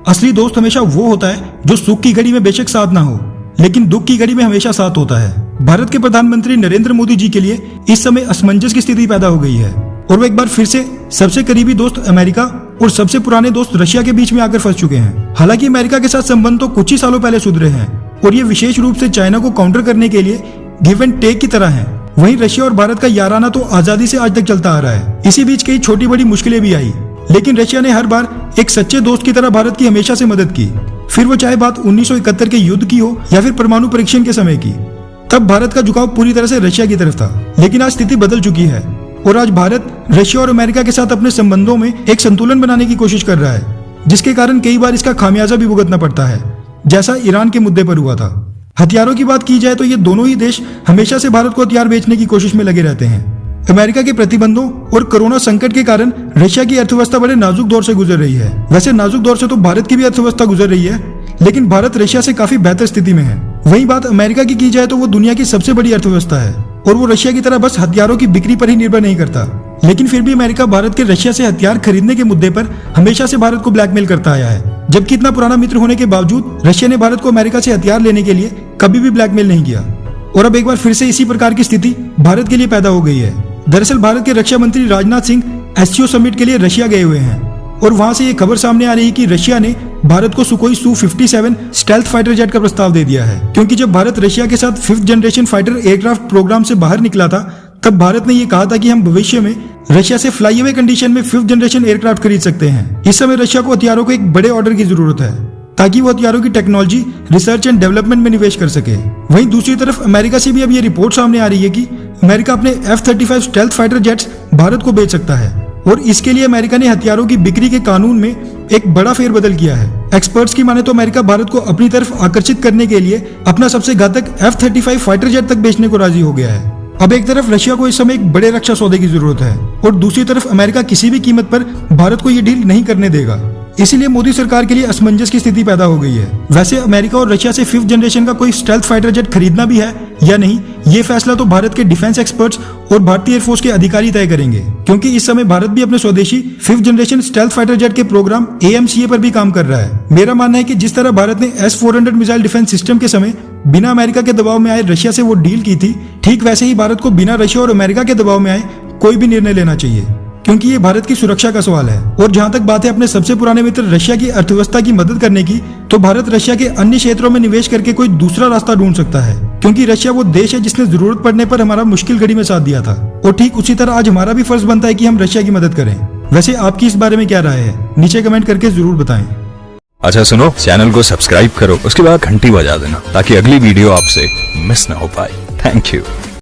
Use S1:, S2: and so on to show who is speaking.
S1: असली दोस्त हमेशा वो होता है जो सुख की घड़ी में बेशक साथ ना हो, लेकिन दुख की घड़ी में हमेशा साथ होता है। भारत के प्रधानमंत्री नरेंद्र मोदी जी के लिए इस समय असमंजस की स्थिति पैदा हो गई है और वो एक बार फिर से सबसे करीबी दोस्त अमेरिका और सबसे पुराने दोस्त रशिया के बीच में आकर फंस चुके हैं। हालांकि अमेरिका के साथ संबंध तो कुछ ही सालों पहले सुधरे हैं और ये विशेष रूप से चाइना को काउंटर करने के लिए गिव एंड टेक की तरह है। वहीं रशिया और भारत का याराना तो आजादी से आज तक चलता आ रहा है। इसी बीच कई छोटी बड़ी मुश्किलें भी आई, लेकिन रशिया ने हर बार एक सच्चे दोस्त की तरह भारत की हमेशा से मदद की। फिर वो चाहे बात 1971 के युद्ध की हो या फिर परमाणु परीक्षण के समय की, तब भारत का झुकाव पूरी तरह से रशिया की तरफ था। लेकिन आज स्थिति बदल चुकी है और आज भारत रशिया और अमेरिका के साथ अपने संबंधों में एक संतुलन बनाने की कोशिश कर रहा है, जिसके कारण कई बार इसका खामियाजा भी भुगतना पड़ता है, जैसा ईरान के मुद्दे पर हुआ था। हथियारों की बात की जाए तो ये दोनों ही देश हमेशा से भारत को हथियार बेचने की कोशिश में लगे रहते हैं। अमेरिका के प्रतिबंधों और कोरोना संकट के कारण रशिया की अर्थव्यवस्था बड़े नाजुक दौर से गुजर रही है। वैसे नाजुक दौर से तो भारत की भी अर्थव्यवस्था गुजर रही है, लेकिन भारत रशिया से काफी बेहतर स्थिति में है। वहीं बात अमेरिका की जाए तो वो दुनिया की सबसे बड़ी अर्थव्यवस्था है और वो रशिया की तरह बस हथियारों की बिक्री पर ही निर्भर नहीं करता। लेकिन फिर भी अमेरिका भारत के रशिया से हथियार खरीदने के मुद्दे पर हमेशा से भारत को ब्लैकमेल करता आया है, जबकि इतना पुराना मित्र होने के बावजूद रशिया ने भारत को अमेरिका से हथियार लेने के लिए कभी भी ब्लैकमेल नहीं किया। और अब एक बार फिर से इसी प्रकार की स्थिति भारत के लिए पैदा हो गई है। दरअसल भारत के रक्षा मंत्री राजनाथ सिंह एससीओ समिट के लिए रशिया गए हुए हैं और वहां से ये खबर सामने आ रही है कि रशिया ने भारत को Sukhoi Su-57 stealth fighter jet का प्रस्ताव दे दिया है। क्योंकि जब भारत रशिया के साथ 5th generation fighter aircraft programme से बाहर निकला था, तब भारत ने ये कहा था कि हम भविष्य में रशिया से फ्लाई अवे कंडीशन में 5th जनरेशन एयरक्राफ्ट खरीद सकते हैं। इस समय रशिया को हथियारों को एक बड़े ऑर्डर की जरूरत है ताकि वो हथियारों की टेक्नोलॉजी, रिसर्च एंड डेवलपमेंट में निवेश कर सके। वहीं दूसरी तरफ अमेरिका से भी अब ये रिपोर्ट सामने आ रही है कि अमेरिका अपने F-35 stealth fighter jets Bharat को बेच सकता है और इसके लिए अमेरिका ने हथियारों की बिक्री के कानून में एक बड़ा फेरबदल किया है। एक्सपर्ट्स की माने तो अमेरिका भारत को अपनी तरफ आकर्षित करने के लिए अपना सबसे घातक F-35 फाइटर जेट तक बेचने को राजी हो गया है। अब एक तरफ रशिया को इस समय एक बड़े रक्षा सौदे की जरूरत है और दूसरी तरफ अमेरिका किसी भी कीमत पर भारत को ये डील नहीं करने देगा। इसीलिए मोदी सरकार के लिए असमंजस की स्थिति पैदा हो गई है। वैसे अमेरिका और रशिया से 5th जनरेशन का कोई स्टेल्थ फाइटर जेट खरीदना भी है या नहीं, ये फैसला तो भारत के डिफेंस एक्सपर्ट्स और भारतीय एयरफोर्स के अधिकारी तय करेंगे, क्योंकि इस समय भारत भी अपने स्वदेशी 5th generation stealth fighter jet के प्रोग्राम AMCA पर भी काम कर रहा है। मेरा मानना है कि जिस तरह भारत ने S-400 मिसाइल डिफेंस सिस्टम के समय बिना अमेरिका के दबाव में आए रशिया से वो डील की थी, ठीक वैसे ही भारत को बिना रशिया और अमेरिका के दबाव में आए कोई भी निर्णय लेना चाहिए, क्योंकि ये भारत की सुरक्षा का सवाल है। और जहां तक बात है अपने सबसे पुराने मित्र रशिया की अर्थव्यवस्था की मदद करने की, तो भारत रशिया के अन्य क्षेत्रों में निवेश करके कोई दूसरा रास्ता ढूंढ सकता है, क्योंकि रशिया वो देश है जिसने जरूरत पड़ने पर हमारा मुश्किल घड़ी में साथ दिया था। और ठीक उसी तरह आज हमारा भी फर्ज बनता है कि हम रशिया की मदद करें। वैसे आपकी इस बारे में क्या राय है, नीचे कमेंट करके जरूर बताएं।
S2: अच्छा सुनो, चैनल को सब्सक्राइब करो, उसके बाद घंटी बजा देना ताकि अगली वीडियो आपसे मिस ना हो पाए। Thank you.